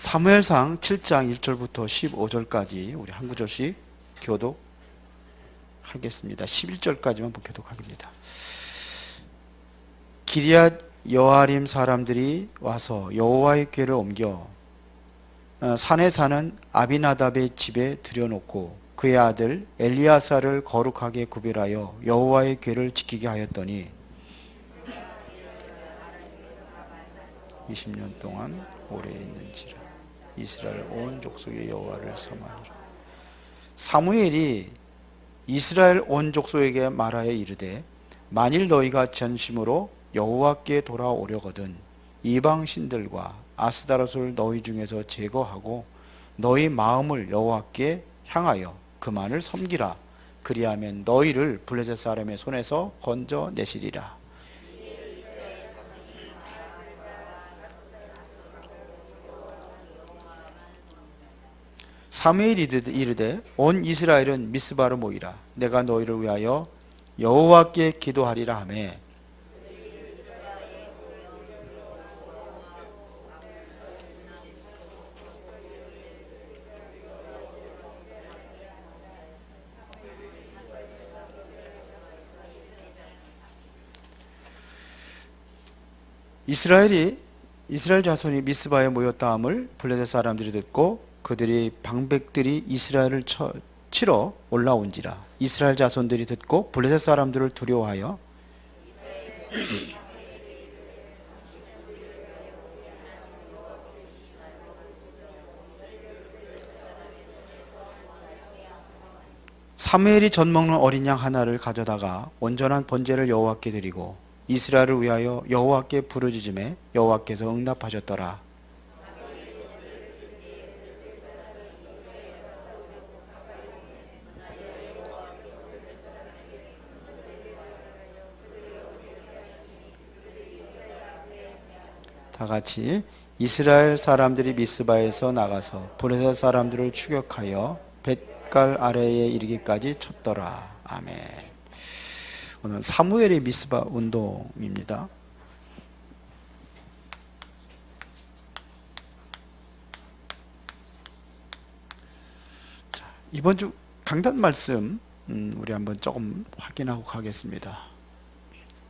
사무엘상 7장 1절부터 15절까지 우리 한 구절씩 교독하겠습니다. 11절까지만 교독하겠습니다. 기럇 여아림 사람들이 와서 여호와의 궤를 옮겨 산에 사는 아비나답의 집에 들여놓고 그의 아들 엘리야사를 거룩하게 구별하여 여호와의 궤를 지키게 하였더니 20년 동안 오래 있는지라 이스라엘 온 족속의 여호와를 섬하니라. 사무엘이 이스라엘 온 족속에게 말하여 이르되 만일 너희가 전심으로 여호와께 돌아오려거든 이방 신들과 아스다롯을 너희 중에서 제거하고 너희 마음을 여호와께 향하여 그만을 섬기라. 그리하면 너희를 블레셋 사람의 손에서 건져내시리라. 사무엘이 이르되 온 이스라엘은 미스바로 모이라. 내가 너희를 위하여 여호와께 기도하리라 하매 이스라엘 자손이 미스바에 모였다함을 블레셋 사람들이 듣고 그들이 방백들이 이스라엘을 치러 올라온지라. 이스라엘 자손들이 듣고 블레셋 사람들을 두려워하여 사무엘이 젖 먹는 어린 양 하나를 가져다가 온전한 번제를 여호와께 드리고 이스라엘을 위하여 여호와께 부르짖음에 여호와께서 응답하셨더라. 다 같이 이스라엘 사람들이 미스바에서 나가서 블레셋 사람들을 추격하여 벳갈 아래에 이르기까지 쳤더라. 아멘. 오늘 사무엘의 미스바 운동입니다. 자, 이번 주 강단 말씀 우리 한번 조금 확인하고 가겠습니다.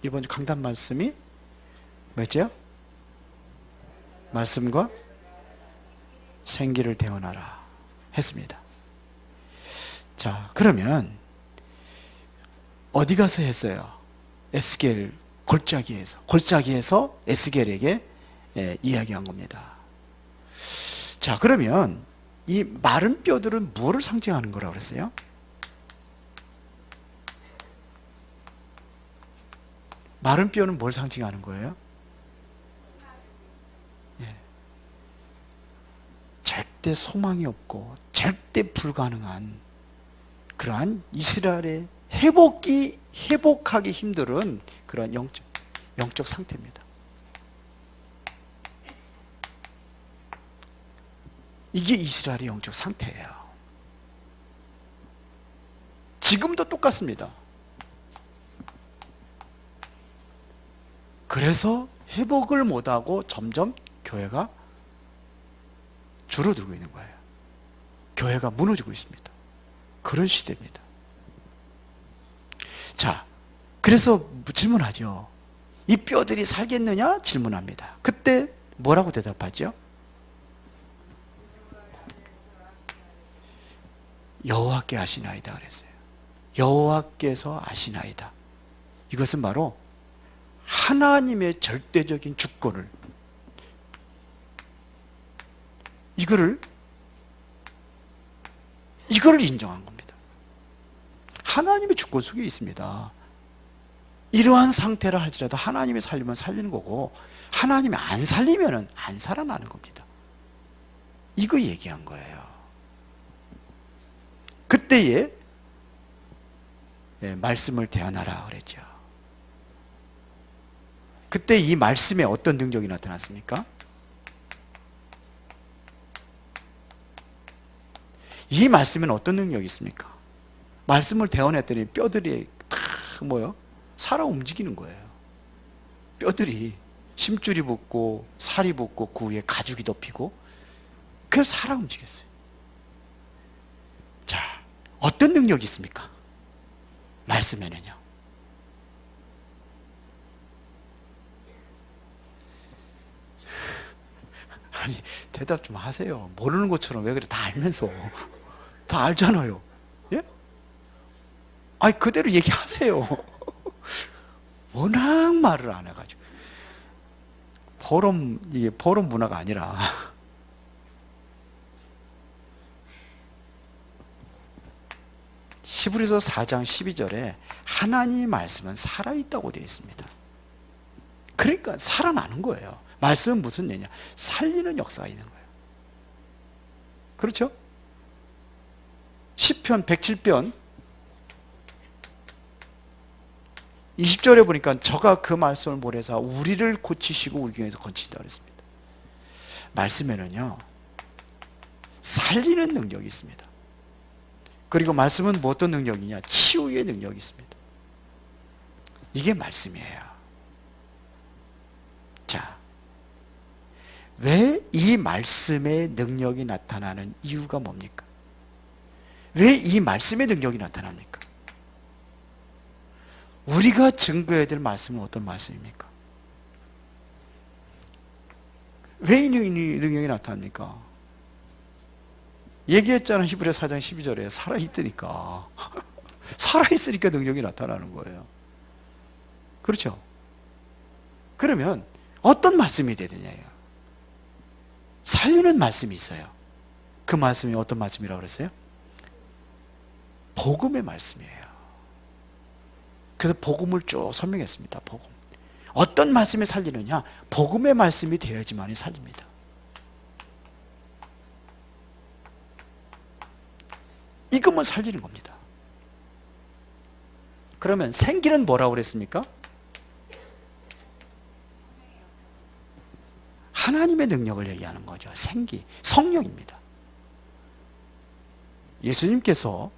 이번 주 강단 말씀이 뭐죠? 말씀과 생기를 대언하라 했습니다. 자, 그러면 어디 가서 했어요? 에스겔 골짜기에서 에스겔에게 이야기한 겁니다. 자, 그러면 이 마른 뼈들은 무엇을 상징하는 거라고 그랬어요? 마른 뼈는 뭘 상징하는 거예요? 절대 소망이 없고 절대 불가능한 그러한 이스라엘의 회복하기 힘든 그런 영적 상태입니다. 이게 이스라엘의 영적 상태예요. 지금도 똑같습니다. 그래서 회복을 못하고 점점 교회가 줄어들고 있는 거예요. 교회가 무너지고 있습니다. 그런 시대입니다. 자, 그래서 질문하죠. 이 뼈들이 살겠느냐? 질문합니다. 그때 뭐라고 대답하죠? 여호와께 아시나이다 그랬어요. 여호와께서 아시나이다. 이것은 바로 하나님의 절대적인 주권을 이거를 인정한 겁니다. 하나님의 주권 속에 있습니다. 이러한 상태라 할지라도 하나님이 살리면 살리는 거고 하나님이 안 살리면 안 살아나는 겁니다. 이거 얘기한 거예요. 그때에 말씀을 대언하라 그랬죠. 그때 이 말씀에 어떤 능력이 나타났습니까? 이 말씀에는 어떤 능력이 있습니까? 말씀을 대언했더니 뼈들이 살아 움직이는 거예요. 뼈들이 심줄이 붙고 살이 붙고 그 위에 가죽이 덮이고 그래서 살아 움직였어요. 자, 어떤 능력이 있습니까? 말씀에는요. 아니, 대답 좀 하세요. 모르는 것처럼 왜 그래? 다 알면서. 다 알잖아요. 예? 아니, 그대로 얘기하세요. 워낙 말을 안 해가지고. 이게 포럼 문화가 아니라. 히브리서 4장 12절에 하나님의 말씀은 살아있다고 되어 있습니다. 그러니까 살아나는 거예요. 말씀은 무슨 얘기냐? 살리는 역사가 있는 거예요. 그렇죠? 시편 107편 20절에 보니까 저가 그 말씀을 모래사 우리를 고치시고 우리 중에서 건지신다 그랬습니다. 말씀에는요, 살리는 능력이 있습니다. 그리고 말씀은 뭐 어떤 능력이냐? 치유의 능력이 있습니다. 이게 말씀이에요. 자, 왜 이 말씀의 능력이 나타나는 이유가 뭡니까? 왜 이 말씀의 능력이 나타납니까? 우리가 증거해야 될 말씀은 어떤 말씀입니까? 왜 이 능력이 나타납니까? 얘기했잖아. 히브리서 4장 12절에 살아있으니까. 살아있으니까 능력이 나타나는 거예요. 그렇죠? 그러면 어떤 말씀이 되느냐요? 살리는 말씀이 있어요. 그 말씀이 어떤 말씀이라고 그랬어요? 복음의 말씀이에요. 그래서 복음을 쭉 설명했습니다. 복음. 어떤 말씀이 살리느냐? 복음의 말씀이 되어야지만이 살립니다. 이것만 살리는 겁니다. 그러면 생기는 뭐라고 그랬습니까? 하나님의 능력을 얘기하는 거죠. 생기, 성령입니다. 예수님께서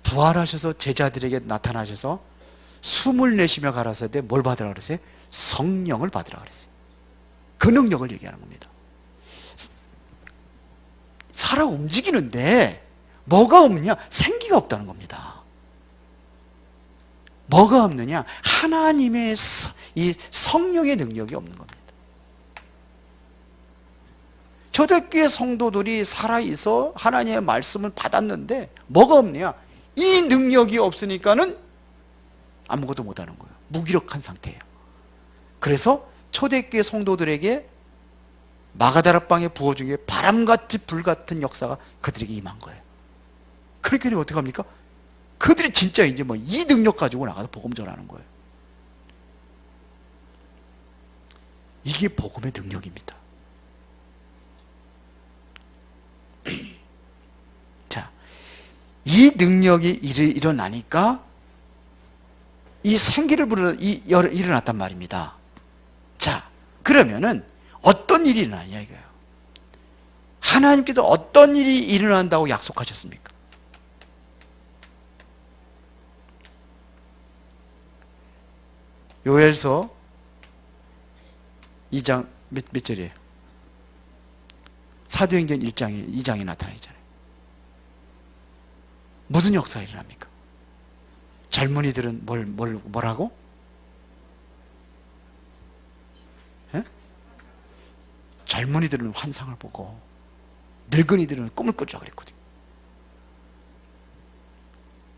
부활하셔서 제자들에게 나타나셔서 숨을 내쉬며 가라사대 뭘 받으라 그랬어요? 성령을 받으라 그랬어요. 그 능력을 얘기하는 겁니다. 살아 움직이는데 뭐가 없느냐? 생기가 없다는 겁니다. 뭐가 없느냐? 하나님의 이 성령의 능력이 없는 겁니다. 초대교회 성도들이 살아있어 하나님의 말씀을 받았는데 뭐가 없느냐? 이 능력이 없으니까는 아무것도 못하는 거예요. 무기력한 상태예요. 그래서 초대교회 성도들에게 마가다락방에 부어준 게 바람같이 불같은 역사가 그들에게 임한 거예요. 그러니까 어떻게 합니까? 그들이 진짜 이제 뭐 이 능력 가지고 나가서 복음 전하는 거예요. 이게 복음의 능력입니다. 자, 이 능력이 일어나니까 이 생기를 일어났단 말입니다. 자, 그러면은 어떤 일이 일어나냐 이거예요. 하나님께서 어떤 일이 일어난다고 약속하셨습니까? 요엘서 2장 몇 절이에요? 사도행전 2장에 나타나있잖아요. 무슨 역사가 일어납니까? 젊은이들은 뭐라고? 예? 젊은이들은 환상을 보고 늙은이들은 꿈을 꾸려고 그랬거든요.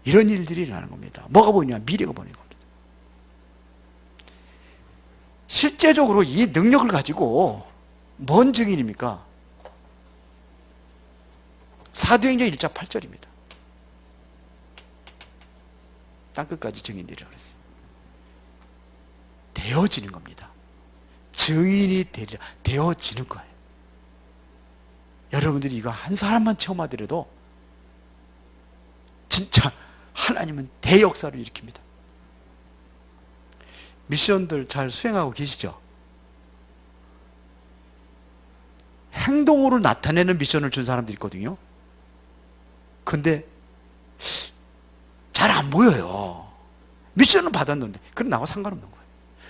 이런 일들이 일어나는 겁니다. 뭐가 보이냐? 미래가 보이는 겁니다. 실제적으로 이 능력을 가지고 뭔 증인입니까? 사도행전 1장 8절입니다. 땅끝까지 증인들이라고 그랬어요. 되어지는 겁니다. 증인이 되어지는 거예요. 여러분들이 이거 한 사람만 체험하더라도 진짜 하나님은 대역사를 일으킵니다. 미션들 잘 수행하고 계시죠? 행동으로 나타내는 미션을 준 사람들이 있거든요. 근데 잘 안 보여요. 미션은 받았는데 그럼 나하고 상관없는 거예요.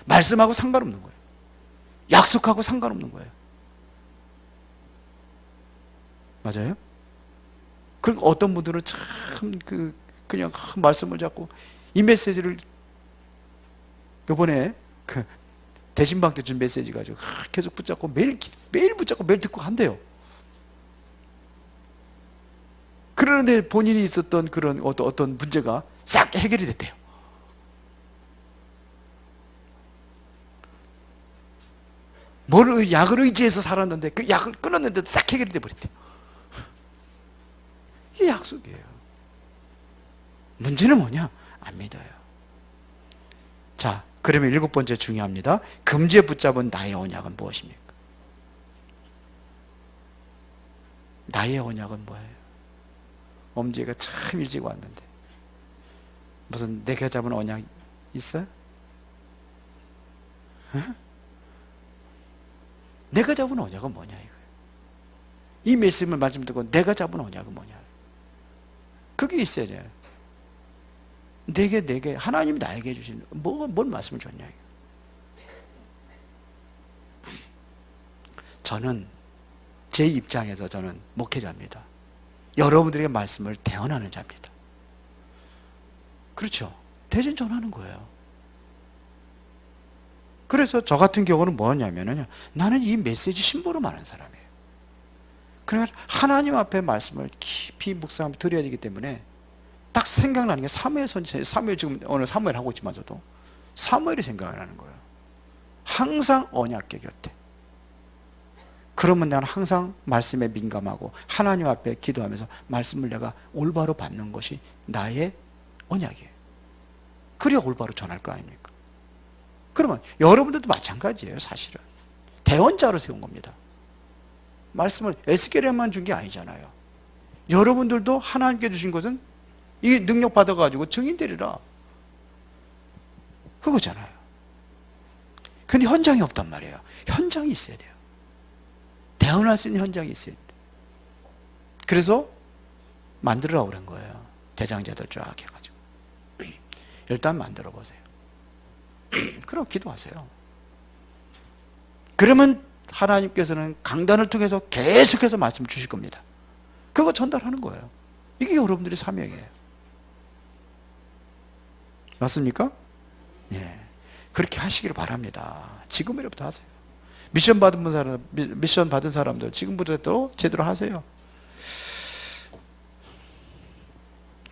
말씀하고 상관없는 거예요. 약속하고 상관없는 거예요. 맞아요? 그리고 어떤 분들은 참 그냥 말씀을 잡고 이 메시지를 요번에 대신방 때 준 메시지 가지고 계속 붙잡고 매일 붙잡고 매일 듣고 한대요. 그러는데 본인이 있었던 그런 어떤 문제가 싹 해결이 됐대요. 약을 의지해서 살았는데 그 약을 끊었는데 싹 해결이 돼 버렸대요. 이게 약속이에요. 문제는 뭐냐? 안 믿어요. 자, 그러면 7번째 중요합니다. 금지에 붙잡은 나의 언약은 무엇입니까? 나의 언약은 뭐예요? 엄지가 참 일찍 왔는데 무슨 내가 잡은 언약 있어요? 응? 내가 잡은 언약은 뭐냐 이거예요. 이 말씀 듣고 내가 잡은 언약은 뭐냐? 그게 있어야죠. 내게 하나님이 나에게 주신 뭔 말씀을 줬냐? 저는 제 입장에서 저는 목회자입니다. 여러분들에게 말씀을 대언하는 자입니다. 그렇죠? 대신 전하는 거예요. 그래서 저 같은 경우는 뭐냐면요, 나는 이 메시지 심부름 하는 사람이에요. 그러니까 하나님 앞에 말씀을 깊이 묵상하며 드려야 되기 때문에 딱 생각나는 게 사무엘 선지, 지금 오늘 사무엘 하고 있지만서도 사무엘이 생각나는 거예요. 항상 언약궤 곁에. 그러면 나는 항상 말씀에 민감하고 하나님 앞에 기도하면서 말씀을 내가 올바로 받는 것이 나의 언약이에요. 그래야 올바로 전할 거 아닙니까? 그러면 여러분들도 마찬가지예요. 사실은 대언자로 세운 겁니다. 말씀을 에스겔에만 준 게 아니잖아요. 여러분들도 하나님께 주신 것은 이 능력 받아가지고 증인 되리라, 그거잖아요. 근데 현장이 없단 말이에요. 현장이 있어야 돼요. 대언할 수 있는 현장이 있어야 돼요. 그래서 만들으라고 그런 거예요. 대장자들 쫙 해가지고 일단 만들어 보세요. 그럼 기도하세요. 그러면 하나님께서는 강단을 통해서 계속해서 말씀을 주실 겁니다. 그거 전달하는 거예요. 이게 여러분들의 사명이에요. 맞습니까? 예. 그렇게 하시기를 바랍니다. 지금으로부터 하세요. 미션 받은 사람들 지금부터 제대로 하세요.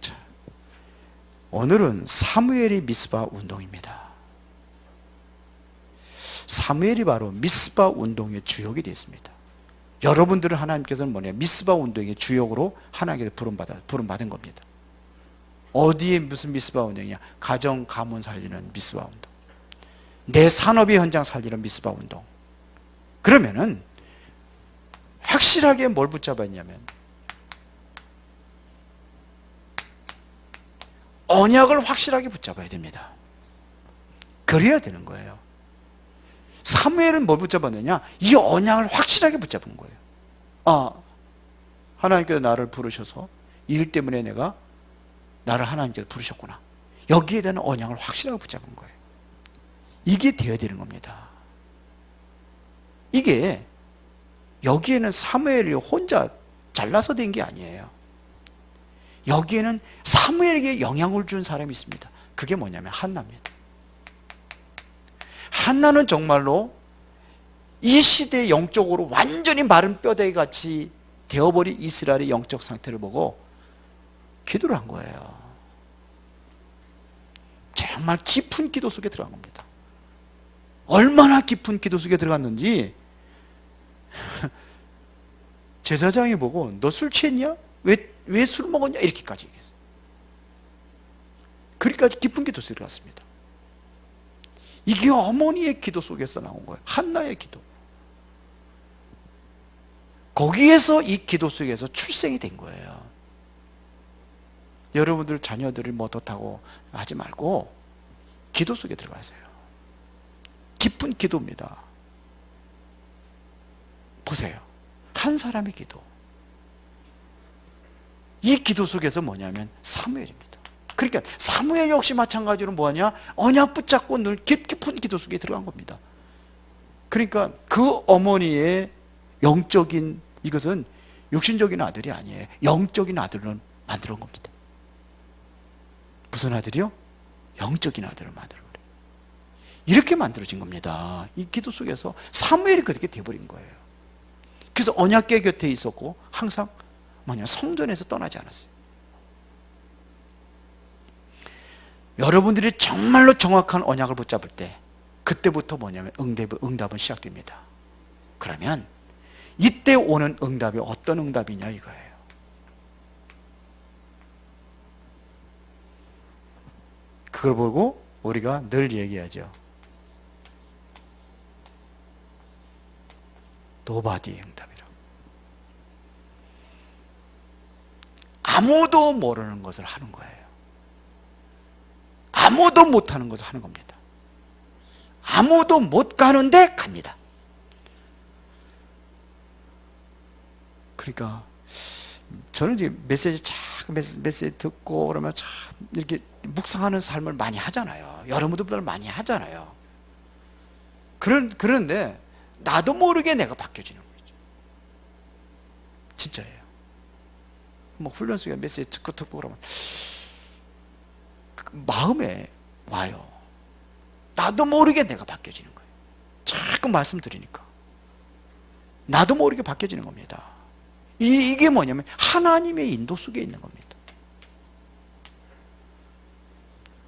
자, 오늘은 사무엘이 미스바 운동입니다. 사무엘이 바로 미스바 운동의 주역이 되었습니다. 여러분들은 하나님께서는 뭐냐? 미스바 운동의 주역으로 하나님께서 부름받은 겁니다. 어디에 무슨 미스바 운동이냐? 가정, 가문 살리는 미스바 운동. 내 산업의 현장 살리는 미스바 운동. 그러면은 확실하게 뭘 붙잡아야 했냐면 언약을 확실하게 붙잡아야 됩니다. 그래야 되는 거예요. 사무엘은 뭘 붙잡았느냐? 이 언약을 확실하게 붙잡은 거예요. 아, 하나님께서 나를 부르셔서 일 때문에 나를 하나님께서 부르셨구나. 여기에 대한 언약을 확실하게 붙잡은 거예요. 이게 되어야 되는 겁니다. 이게 여기에는 사무엘이 혼자 잘나서 된 게 아니에요. 여기에는 사무엘에게 영향을 준 사람이 있습니다. 그게 뭐냐면 한나입니다. 한나는 정말로 이 시대의 영적으로 완전히 마른 뼈대기 같이 되어버린 이스라엘의 영적 상태를 보고 기도를 한 거예요. 정말 깊은 기도 속에 들어간 겁니다. 얼마나 깊은 기도 속에 들어갔는지 제사장이 보고 너 술 취했냐? 왜 술 먹었냐? 이렇게까지 얘기했어요. 그리까지 깊은 기도 속에 들어갔습니다. 이게 어머니의 기도 속에서 나온 거예요. 한나의 기도. 거기에서 이 기도 속에서 출생이 된 거예요. 여러분들 자녀들을 뭐 어떻다고 하지 말고 기도 속에 들어가세요. 깊은 기도입니다. 보세요. 한 사람의 기도. 이 기도 속에서 뭐냐면 사무엘입니다. 그러니까 사무엘 역시 마찬가지로 뭐하냐? 언약 붙잡고 늘 깊은 기도 속에 들어간 겁니다. 그러니까 그 어머니의 영적인 이것은 육신적인 아들이 아니에요. 영적인 아들로 만들어 온 겁니다. 무슨 아들이요? 영적인 아들을 만들어 버려요. 이렇게 만들어진 겁니다. 이 기도 속에서 사무엘이 그렇게 돼버린 거예요. 그래서 언약궤 곁에 있었고 항상 성전에서 떠나지 않았어요. 여러분들이 정말로 정확한 언약을 붙잡을 때 그때부터 응답은 시작됩니다. 그러면 이때 오는 응답이 어떤 응답이냐 이거예요. 그걸 보고 우리가 늘 얘기하죠. 노바디의 응답이라고. 아무도 모르는 것을 하는 거예요. 아무도 못하는 것을 하는 겁니다. 아무도 못 가는데 갑니다. 그러니까 저는 이제 메시지 듣고 그러면 참 이렇게 묵상하는 삶을 많이 하잖아요. 여러분들 많이 하잖아요. 그런데 나도 모르게 내가 바뀌어지는 거죠. 진짜예요. 뭐 훈련 속에 메시지 듣고 그러면 마음에 와요. 나도 모르게 내가 바뀌어지는 거예요. 자꾸 말씀드리니까 나도 모르게 바뀌어지는 겁니다. 이게 뭐냐면 하나님의 인도 속에 있는 겁니다.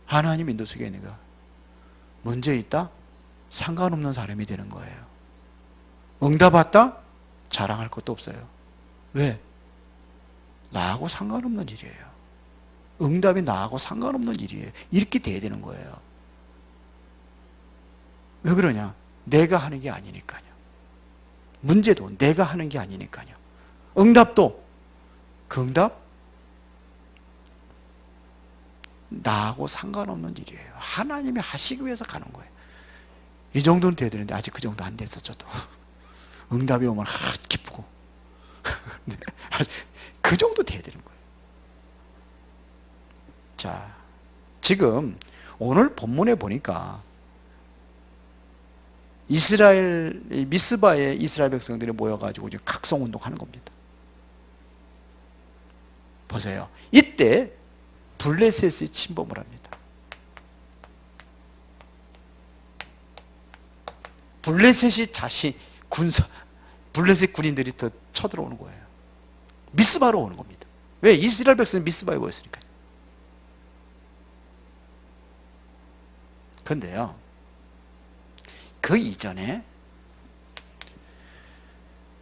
하나님 인도 속에 있는 거. 문제 있다? 상관없는 사람이 되는 거예요. 응답 왔다? 자랑할 것도 없어요. 왜? 나하고 상관없는 일이에요. 응답이 나하고 상관없는 일이에요. 이렇게 돼야 되는 거예요. 왜 그러냐? 내가 하는 게 아니니까요. 문제도 내가 하는 게 아니니까요. 응답도 그 응답 나하고 상관없는 일이에요. 하나님이 하시기 위해서 가는 거예요. 이 정도는 돼야 되는데 아직 그 정도 안 됐어. 저도 응답이 오면 기쁘고 그 정도 돼야 되는 거예요. 자, 지금 오늘 본문에 보니까 미스바에 이스라엘 백성들이 모여가지고 지금 각성운동 하는 겁니다. 보세요. 이때 블레셋이 침범을 합니다. 블레셋이 블레셋 군인들이 더 쳐들어오는 거예요. 미스바로 오는 겁니다. 왜? 이스라엘 백성이 미스바에 모였으니까요. 그런데요, 그 이전에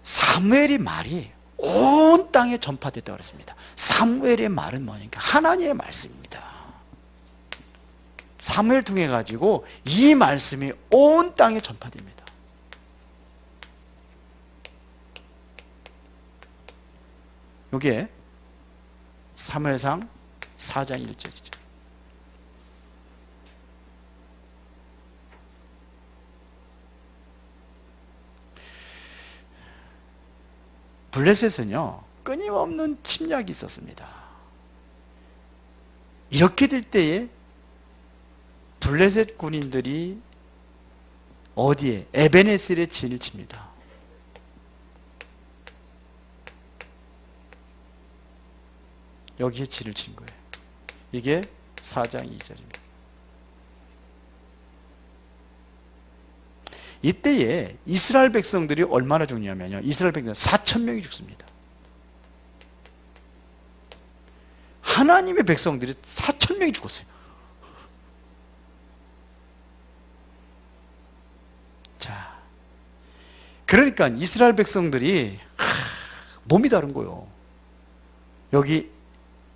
사무엘의 말이 온 땅에 전파됐다고 그랬습니다. 사무엘의 말은 뭐냐니까 하나님의 말씀입니다. 사무엘 통해 가지고 이 말씀이 온 땅에 전파됩니다. 이게 사무엘상 4장 1절이죠. 블레셋은요, 끊임없는 침략이 있었습니다. 이렇게 될 때에 블레셋 군인들이 어디에? 에베네셀에 진을 칩니다. 여기에 진을 친 거예요. 이게 4장 2절입니다. 이때에 이스라엘 백성들이 얼마나 죽냐면요, 이스라엘 백성들 4,000명이 죽습니다. 하나님의 백성들이 4,000명이 죽었어요. 자, 그러니까 이스라엘 백성들이 몸이 다른 거예요. 여기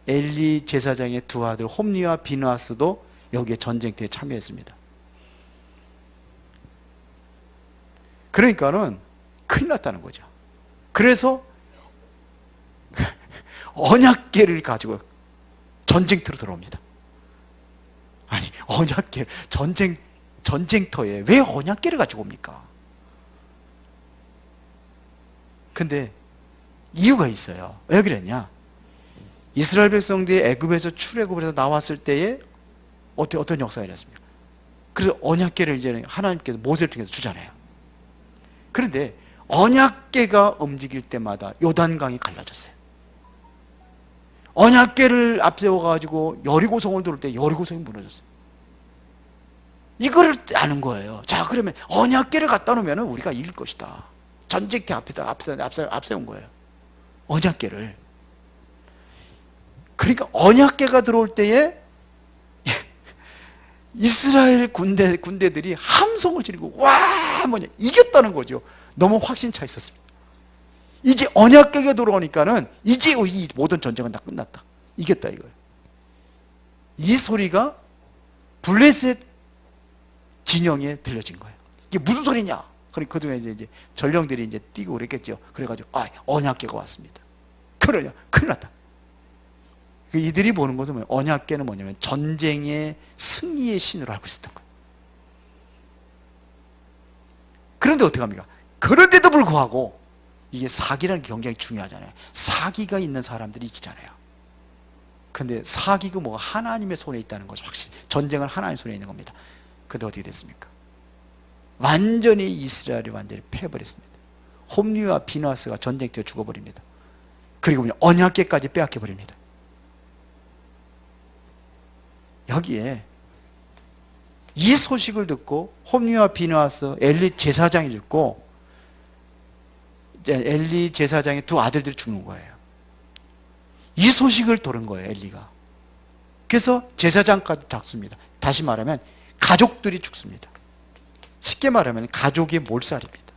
엘리 제사장의 두 아들 홈리와 비느하스도 여기에 전쟁터에 참여했습니다. 그러니까는 큰일 났다는 거죠. 그래서 언약궤를 가지고 전쟁터로 들어옵니다. 아니, 언약궤 전쟁터에 왜 언약궤를 가지고 옵니까? 근데 이유가 있어요. 왜 그랬냐? 이스라엘 백성들이 애굽에서 출애굽을 해서 나왔을 때에 어떤 역사가 일어났습니까? 그래서 언약궤를 이제 하나님께서 모세를 통해서 주잖아요. 그런데 언약궤가 움직일 때마다 요단강이 갈라졌어요. 언약궤를 앞세워가지고 여리고성을 돌을 때 여리고성이 무너졌어요. 이거를 아는 거예요. 자, 그러면 언약궤를 갖다 놓으면 우리가 이길 것이다. 전쟁터 앞세운 거예요. 언약궤를. 그러니까 언약궤가 들어올 때에 이스라엘 군대들이 함성을 지르고 와 뭐냐 이겼다는 거죠. 너무 확신차 있었습니다. 이제 언약궤가 들어오니까는 이제 이 모든 전쟁은 다 끝났다. 이겼다 이거예요. 이 소리가 블레셋 진영에 들려진 거예요. 이게 무슨 소리냐? 그러니까 그중에 이제 전령들이 이제 뛰고 그랬겠죠. 그래가지고 언약궤가 왔습니다. 그러냐? 큰일 났다. 이들이 보는 것은 언약궤는 뭐냐면 전쟁의 승리의 신으로 알고 있었던 거예요. 그런데 어떻게 합니까? 그런데도 불구하고 이게 사기라는 게 굉장히 중요하잖아요. 사기가 있는 사람들이 이기잖아요. 근데 사기가 뭐가 하나님의 손에 있다는 것이 확실히 전쟁은 하나님의 손에 있는 겁니다. 근데 어떻게 됐습니까? 완전히 이스라엘이 완전히 패해버렸습니다. 홈리와 비나스가 전쟁터에 죽어버립니다. 그리고 언약궤까지 빼앗겨버립니다. 여기에 이 소식을 듣고 홈리와 비나스, 엘리 제사장이 죽고 엘리 제사장의 두 아들들이 죽는 거예요. 이 소식을 들은 거예요, 엘리가. 그래서 제사장까지 죽습니다. 다시 말하면 가족들이 죽습니다. 쉽게 말하면 가족의 몰살입니다.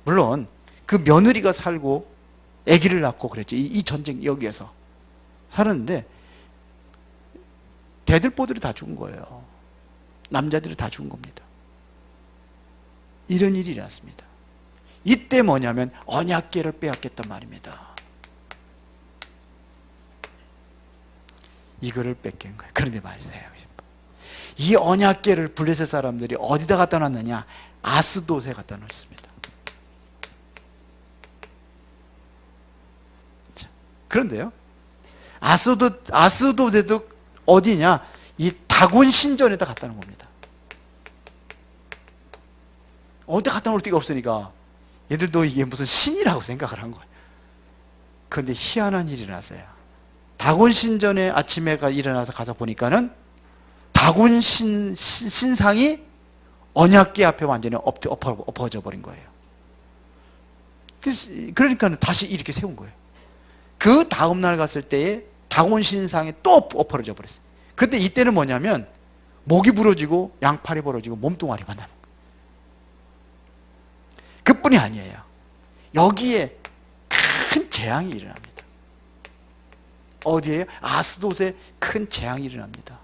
물론 그 며느리가 살고 아기를 낳고 그랬죠. 이 전쟁 여기에서 하는데 대들보들이 다 죽은 거예요. 남자들이 다 죽은 겁니다. 이런 일이 일어났습니다. 이때 뭐냐면 언약궤를 빼앗겼단 말입니다. 이거를 뺏긴 거예요. 그런데 말이세요. 이 언약궤를 블레셋 사람들이 어디다 갖다 놨느냐? 아스돗에 갖다 놓습니다. 그런데요, 아스돗에도 어디냐? 이 다곤 신전에다 갖다 놓은 겁니다. 어디 갖다 놓을 데가 없으니까 얘들도 이게 무슨 신이라고 생각을 한 거예요. 그런데 희한한 일이 일어났어요. 다곤 신전에 아침에 일어나서 가서 보니까는 다곤 신상이 언약궤 앞에 완전히 엎어져 버린 거예요. 그러니까 다시 이렇게 세운 거예요. 그 다음날 갔을 때에 다곤 신상이 또 엎어져 버렸어요. 근데 이때는 뭐냐면 목이 부러지고 양팔이 부러지고 몸뚱아리만 남은 거예요. 그뿐이 아니에요. 여기에 큰 재앙이 일어납니다. 어디에요? 아스돗에 큰 재앙이 일어납니다.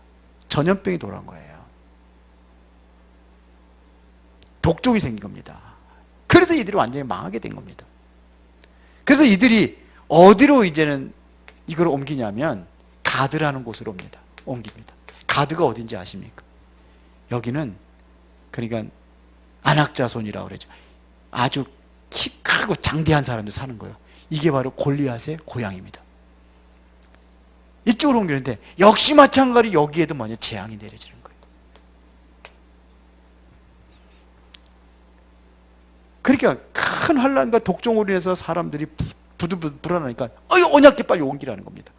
전염병이 돌아온 거예요. 독종이 생긴 겁니다. 그래서 이들이 완전히 망하게 된 겁니다. 그래서 이들이 어디로 이제는 이걸 옮기냐면 가드라는 곳으로 옮깁니다. 가드가 어딘지 아십니까? 여기는 그러니까 안악자손이라고 그러죠. 아주 키 크고 장대한 사람들 사는 거예요. 이게 바로 골리앗의 고향입니다. 이쪽으로 옮기는데 역시 마찬가지로 여기에도 뭐냐 재앙이 내려지는 거예요. 그러니까 큰 환란과 독종으로 인해서 사람들이 불안하니까 언약궤 빨리 옮기라는 겁니다.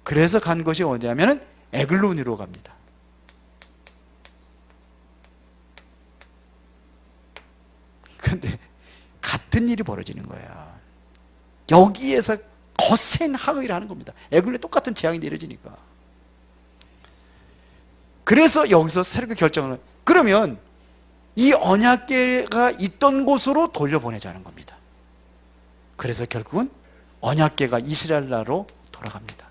그래서 간 것이 어디냐면은 에글론으로 갑니다. 그런데 같은 일이 벌어지는 거예요. 여기에서 거센 항의를 하는 겁니다. 에글론에 똑같은 재앙이 내려지니까. 그래서 여기서 새롭게 결정을 그러면 이 언약궤가 있던 곳으로 돌려보내자는 겁니다. 그래서 결국은 언약궤가 이스라엘 나라로 돌아갑니다.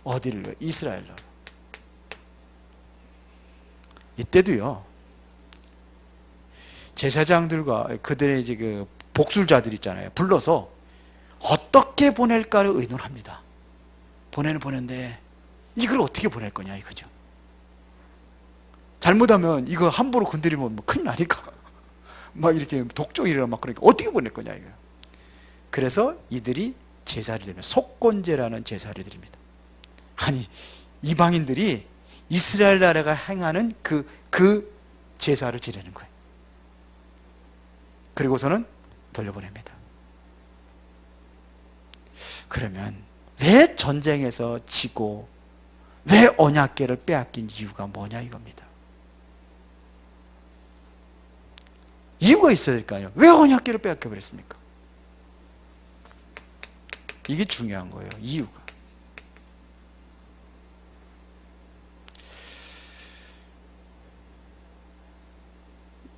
어디를요? 이스라엘 나라. 이때도요, 제사장들과 그들의 이제 그 복술자들 있잖아요. 불러서 어떻게 보낼까를 의논합니다. 보내는데 이걸 어떻게 보낼 거냐 이거죠. 잘못하면 이거 함부로 건드리면 뭐 큰일 나니까 막 이렇게 독종이 일어나 막 그러니까 어떻게 보낼 거냐 이거. 그래서 이들이 제사를 드립니다. 속건제라는 제사를 드립니다. 아니 이방인들이 이스라엘 나라가 행하는 그 제사를 지내는 거예요. 그리고서는 돌려보냅니다. 그러면 왜 전쟁에서 지고 왜 언약궤를 빼앗긴 이유가 뭐냐 이겁니다. 이유가 있어야 될까요? 왜 언약궤를 빼앗겨 버렸습니까? 이게 중요한 거예요. 이유가.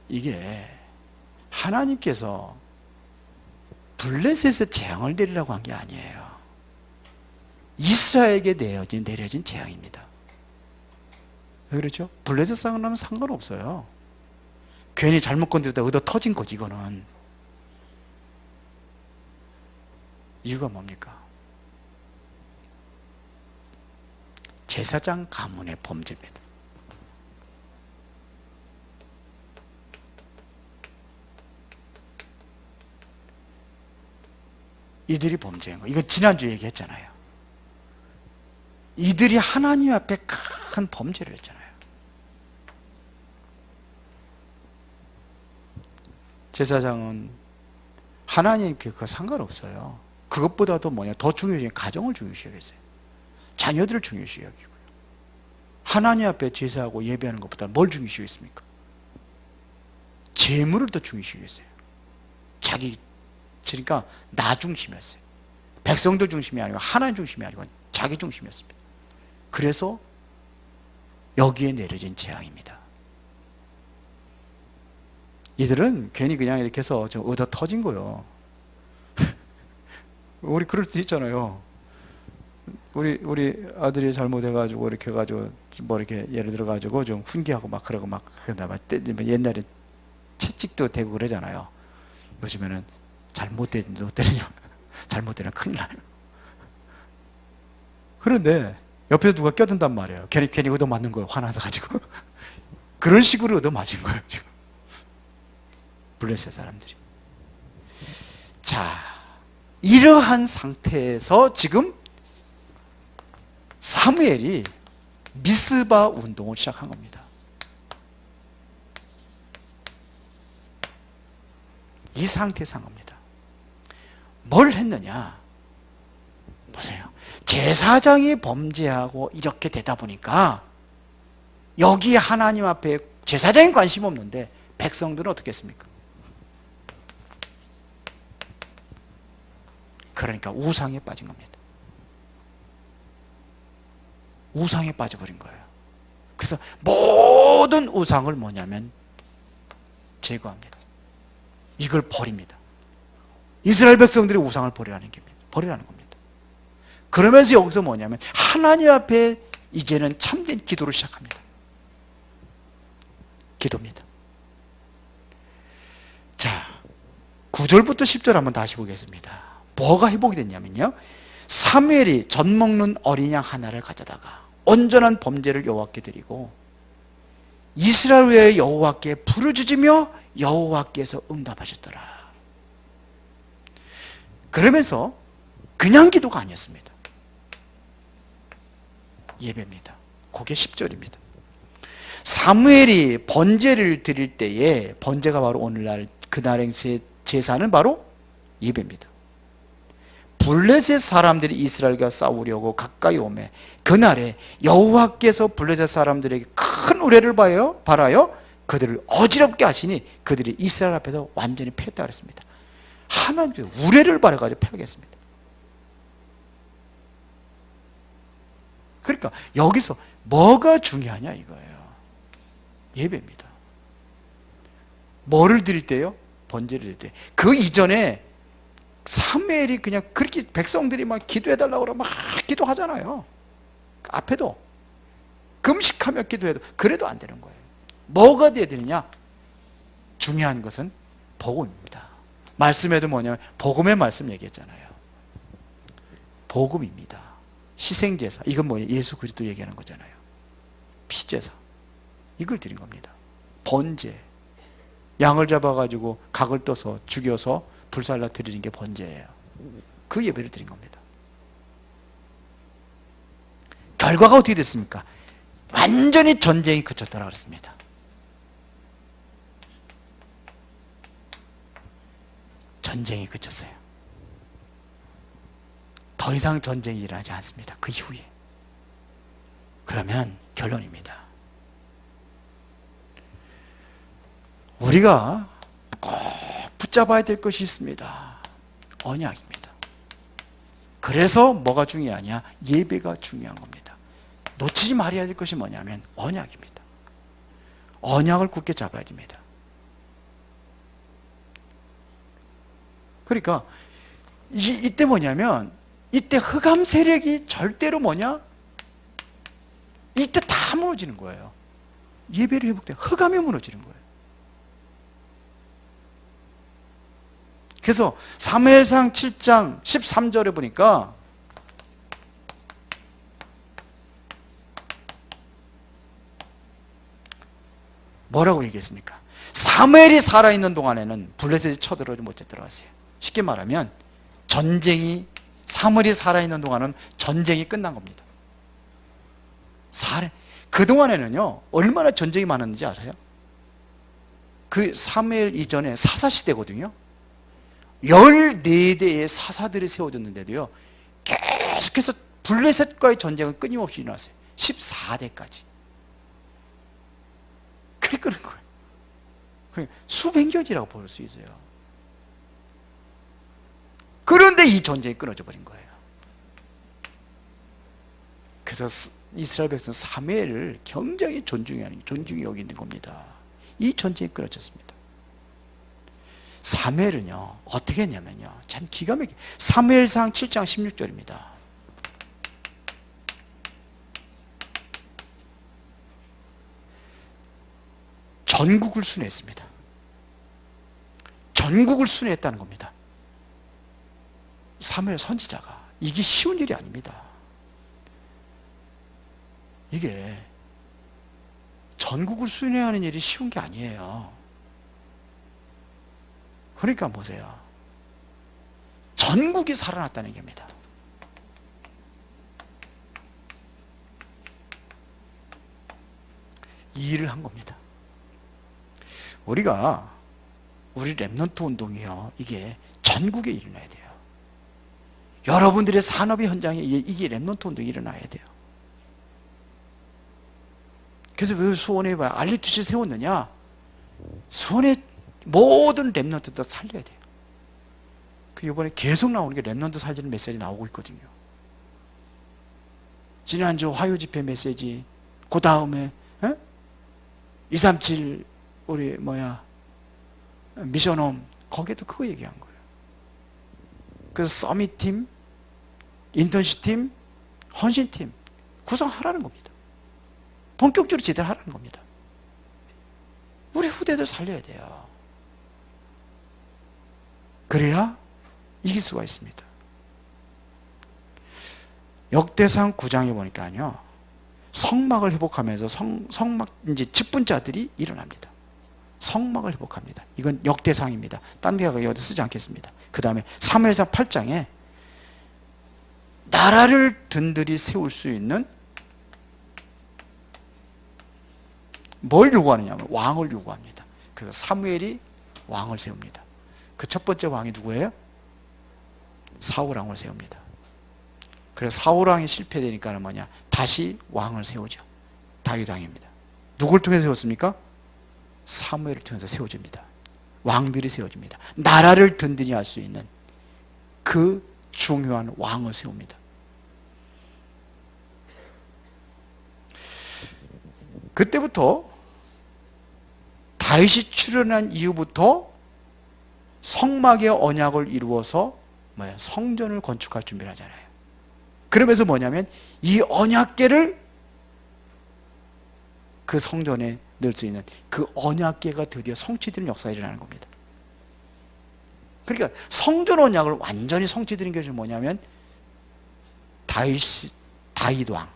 이게 하나님께서 블레셋에 재앙을 내리라고 한 게 아니에요. 이스라엘에게 내려진 재앙입니다. 왜 그렇죠? 블레셋 상하면 상관없어요. 괜히 잘못 건드렸다 얻어 터진 거지 이거는. 이유가 뭡니까? 제사장 가문의 범죄입니다. 이들이 범죄한 거. 이거 지난주에 얘기했잖아요. 이들이 하나님 앞에 큰 범죄를 했잖아요. 제사장은 하나님께 그거 상관없어요. 그것보다도 뭐냐, 더 중요한 가정을 중요시 여겼어요. 자녀들을 중요시 여기고요. 하나님 앞에 제사하고 예배하는 것보다 뭘 중요시 여겼습니까? 재물을 더 중요시 여겼어요. 그러니까 나 중심이었어요. 백성들 중심이 아니고 하나님 중심이 아니고 자기 중심이었습니다. 그래서 여기에 내려진 재앙입니다. 이들은 괜히 그냥 이렇게 해서 좀 얻어 터진 거요. 우리 그럴 수 있잖아요. 우리 아들이 잘못해가지고 이렇게 해가지고 뭐 이렇게 예를 들어가지고 좀 훈계하고 막 그러고 막 그다음에 옛날에 채찍도 대고 그러잖아요. 요즘에는 잘못되면 큰일 나요. 그런데 옆에서 누가 껴든단 말이에요. 괜히 얻어맞는 거예요. 화나서 가지고. 그런 식으로 얻어맞은 거예요, 지금. 블레셋 사람들이. 자, 이러한 상태에서 지금 사무엘이 미스바 운동을 시작한 겁니다. 이 상태에서 한 겁니다. 뭘 했느냐? 보세요. 제사장이 범죄하고 이렇게 되다 보니까 여기에 하나님 앞에 제사장이 관심 없는데 백성들은 어떻게 했습니까? 그러니까 우상에 빠진 겁니다. 우상에 빠져버린 거예요. 그래서 모든 우상을 뭐냐면 제거합니다. 이걸 버립니다. 이스라엘 백성들이 우상을 버리라는 겁니다. 그러면서 여기서 뭐냐면 하나님 앞에 이제는 참된 기도를 시작합니다. 기도입니다. 자, 9절부터 10절 한번 다시 보겠습니다. 뭐가 회복이 됐냐면요, 사무엘이 젖 먹는 어린 양 하나를 가져다가 온전한 범죄를 여호와께 드리고 이스라엘 외에 여호와께 부르짖으며 여호와께서 응답하셨더라. 그러면서 그냥 기도가 아니었습니다. 예배입니다. 그게 10절입니다. 사무엘이 번제를 드릴 때에, 번제가 바로 오늘날 그날의 제사는 바로 예배입니다. 블레셋 사람들이 이스라엘과 싸우려고 가까이 오매 그날에 여호와께서 블레셋 사람들에게 큰 우레를 발하여 그들을 어지럽게 하시니 그들이 이스라엘 앞에서 완전히 패했다 그랬습니다. 하나님께서 우레를 발해가지고 패하겠습니다. 그러니까 여기서 뭐가 중요하냐 이거예요. 예배입니다. 뭐를 드릴 때요? 번제를 드릴 때. 그 이전에 사무엘이 그냥 그렇게 백성들이 막 기도해달라고 그러면 막 기도하잖아요. 앞에도 금식하며 기도해도 그래도 안 되는 거예요. 뭐가 돼야 되느냐? 중요한 것은 복음입니다. 말씀에도 뭐냐면 복음의 말씀 얘기했잖아요. 복음입니다. 희생제사, 이건 뭐예요? 예수 그리스도 얘기하는 거잖아요. 피제사, 이걸 드린 겁니다. 번제, 양을 잡아가지고 각을 떠서 죽여서 불살라 드리는 게 번제예요. 그 예배를 드린 겁니다. 결과가 어떻게 됐습니까? 완전히 전쟁이 그쳤다고 그랬습니다. 전쟁이 그쳤어요. 더 이상 전쟁이 일어나지 않습니다. 그 이후에. 그러면 결론입니다. 우리가 꼭 붙잡아야 될 것이 있습니다. 언약입니다. 그래서 뭐가 중요하냐? 예배가 중요한 겁니다. 놓치지 말아야 될 것이 뭐냐면 언약입니다. 언약을 굳게 잡아야 됩니다. 그러니까 이때 뭐냐면 이때 흑암 세력이 절대로 뭐냐? 이때 다 무너지는 거예요. 예배를 회복돼 흑암이 무너지는 거예요. 그래서 사무엘상 7장 13절에 보니까 뭐라고 얘기했습니까? 사무엘이 살아있는 동안에는 블레셋이 쳐들어오지 못해 들어갔어요. 쉽게 말하면 전쟁이, 사무엘이 살아있는 동안은 전쟁이 끝난 겁니다. 그동안에는요 얼마나 전쟁이 많았는지 알아요? 그 사무엘 이전에 사사시대거든요. 14대의 사사들이 세워졌는데도요 계속해서 블레셋과의 전쟁은 끊임없이 일어났어요. 14대까지. 그래 그런 거예요. 수백 년이라고 볼 수 있어요. 그런데 이 전쟁이 끊어져 버린 거예요. 그래서 이스라엘 백성 사무엘을 굉장히 존중히 여기는 겁니다. 이 전쟁이 끊어졌습니다. 사무엘은요 어떻게 했냐면요 참 기가 막히게 사무엘상 7장 16절입니다. 전국을 순회했습니다. 전국을 순회했다는 겁니다. 사무엘 선지자가. 이게 쉬운 일이 아닙니다. 이게 전국을 순회하는 일이 쉬운 게 아니에요. 그러니까 보세요. 전국이 살아났다는 겁니다. 이 일을 한 겁니다. 우리 렘넌트 운동이요 이게 전국에 일어나야 돼요. 여러분들의 산업의 현장에 이게 렘넌트 운동이 일어나야 돼요. 그래서 왜 수원에 알리투시 세웠느냐? 수원에 모든 렘넌트들 살려야 돼요. 그 이번에 계속 나오는 게 렘넌트 살리는 메시지 나오고 있거든요. 지난주 화요 집회 메시지, 그 다음에 237 우리 미션홈 거기에도 그거 얘기한 거예요. 그래서 서밋팀, 인턴십팀, 헌신팀 구성하라는 겁니다. 본격적으로 제대로 하라는 겁니다. 우리 후대들 살려야 돼요. 그래야 이길 수가 있습니다. 역대상 9장에 보니까요 성막을 회복하면서 성막 이제 직분자들이 일어납니다. 성막을 회복합니다. 이건 역대상입니다. 딴 데 가서 여기 쓰지 않겠습니다. 그 다음에 사무엘상 8장에 나라를 든든히 세울 수 있는 뭘 요구하느냐면 왕을 요구합니다. 그래서 사무엘이 왕을 세웁니다. 그 첫 번째 왕이 누구예요? 사울 왕을 세웁니다. 그래서 사울 왕이 실패되니까 뭐냐? 다시 왕을 세우죠. 다윗 왕입니다. 누굴 통해서 세웠습니까? 사무엘을 통해서 세워집니다. 왕들이 세워집니다. 나라를 든든히 할 수 있는 그 중요한 왕을 세웁니다. 그때부터 다윗이 출현한 이후부터 성막의 언약을 이루어서 성전을 건축할 준비를 하잖아요. 그러면서 뭐냐면 이 언약궤를 그 성전에 넣을 수 있는 그 언약궤가 드디어 성취되는 역사가 일어나는 겁니다. 그러니까 성전 언약을 완전히 성취되는 것이 뭐냐면 다윗 왕,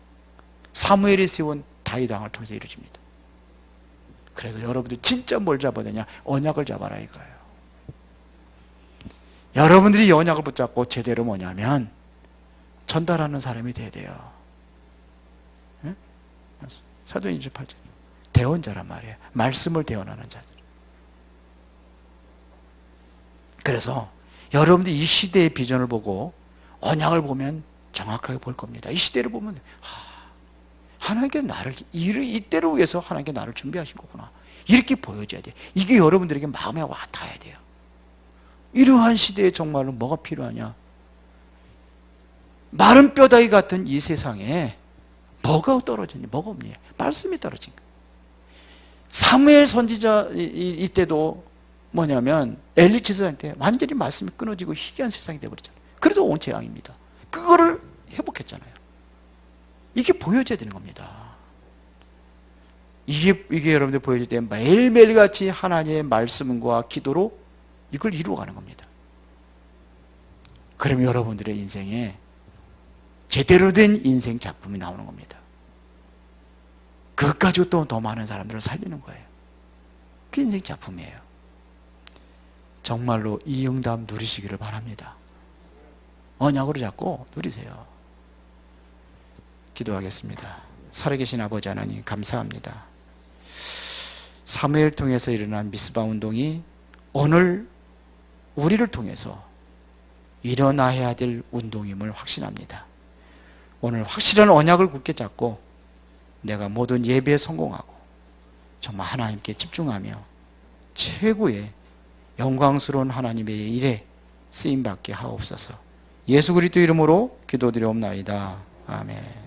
사무엘이 세운 다윗 왕을 통해서 이루어집니다. 그래서 여러분들 진짜 뭘 잡아야 되냐? 언약을 잡아라 이거예요. 여러분들이 이 언약을 붙잡고 제대로 뭐냐면 전달하는 사람이 돼야 돼요. 사도행 28절. 대언자란 말이에요. 말씀을 대언하는 자들. 그래서 여러분들 이 시대의 비전을 보고 언약을 보면 정확하게 볼 겁니다. 이 시대를 보면 하나님께 나를 이때를 위해서 하나님께 나를 준비하신 거구나. 이렇게 보여져야 돼요. 이게 여러분들에게 마음에 와 닿아야 돼요. 이러한 시대에 정말로 뭐가 필요하냐? 마른 뼈다귀 같은 이 세상에 뭐가 떨어졌냐? 뭐가 없냐? 말씀이 떨어진 거예요. 사무엘 선지자 이때도 뭐냐면 엘리 지사장 때 완전히 말씀이 끊어지고 희귀한 세상이 되어버렸잖아요. 그래서 온 재앙입니다. 그거를 회복했잖아요. 이게 보여져야 되는 겁니다. 이게 여러분들 보여질 때 매일매일 같이 하나님의 말씀과 기도로 이걸 이루어가는 겁니다. 그러면 여러분들의 인생에 제대로 된 인생 작품이 나오는 겁니다. 그것 가지고 또 더 많은 사람들을 살리는 거예요. 그게 인생 작품이에요. 정말로 이 응답 누리시기를 바랍니다. 언약으로 잡고 누리세요. 기도하겠습니다. 살아계신 아버지 하나님 감사합니다. 사무엘 통해서 일어난 미스바 운동이 오늘 우리를 통해서 일어나야 될 운동임을 확신합니다. 오늘 확실한 언약을 굳게 잡고 내가 모든 예배에 성공하고 정말 하나님께 집중하며 최고의 영광스러운 하나님의 일에 쓰임받게 하옵소서. 예수 그리스도 이름으로 기도드리옵나이다. 아멘.